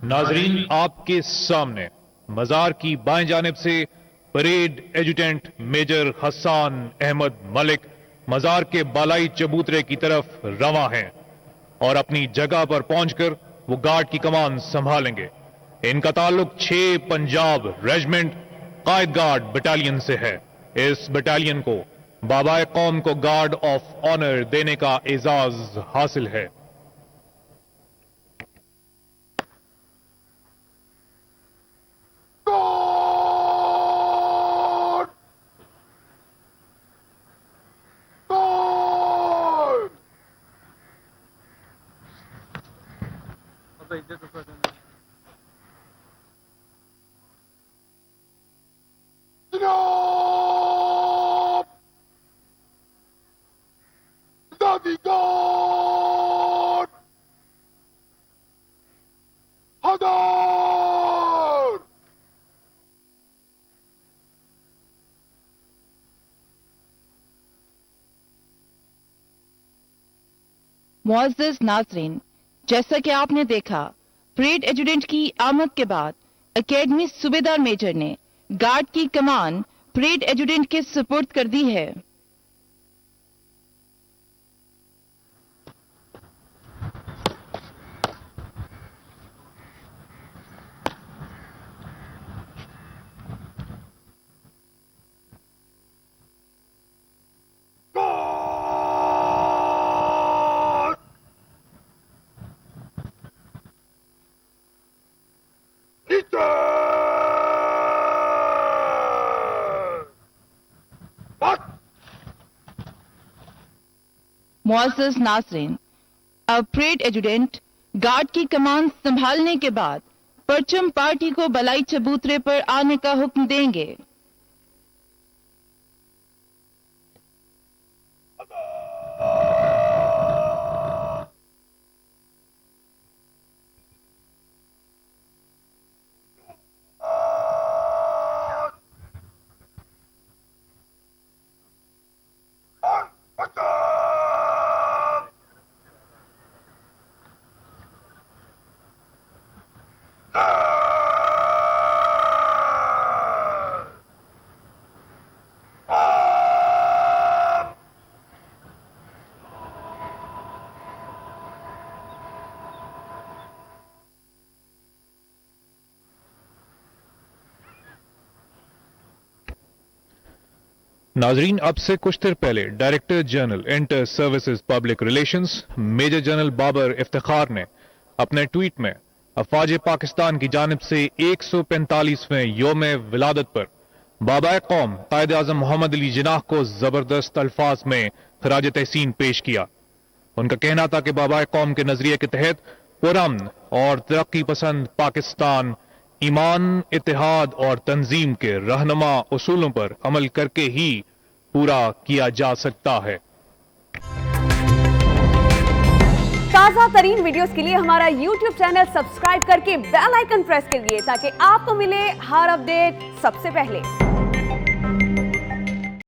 नाजरीन, आपके सामने मजार की बाएं जानिब से parade adjutant major Hasan Ahmad Malik मजार के बालाई चबूतरे की तरफ रवां हैं और अपनी जगह पर पहुंचकर वो गार्ड की कमान संभालेंगे। इनका ताल्लुक 6 पंजाब रेजिमेंट कायद गार्ड बटालियन से है। इस बटालियन को बाबाए कौम को गार्ड ऑफ ऑनर देने का एजाज हासिल है। मुअज़्ज़िज़ नाज़रीन, जैसा कि आपने देखा, परेड एजुडेंट की आमद के बाद एकेडमी सूबेदार मेजर ने गार्ड की कमान परेड एजुडेंट के सुपुर्द कर दी है। मुअज़्ज़िज़ नाज़रीन, अब परेड एजुडेंट गार्ड की कमान संभालने के बाद परचम पार्टी को बलाई चबूतरे पर आने का हुक्म देंगे। नाजरीन, अब से कुछ देर पहले director general inter services public relations major general Babar Iftikhar ने अपने ट्वीट में अफवाज पाकिस्तान की जानिब से 145वें योम विलादत पर बाबाए कौम कायद आजम मोहम्मद अली जिन्नाह को जबरदस्त अल्फाज में खराज तहसीन पेश किया। उनका कहना था कि बाबाए कौम के नजरिए के तहत पुरअमन और तरक्की पसंद पाकिस्तान ईमान, इत्तेहाद और तंजीम के रहनुमा उसूलों पर अमल करके ही पूरा किया जा सकता है। ताजा तरीन वीडियोस के लिए हमारा YouTube चैनल सब्सक्राइब करके बेल आइकन प्रेस करिए ताकि आपको मिले हर अपडेट सबसे पहले।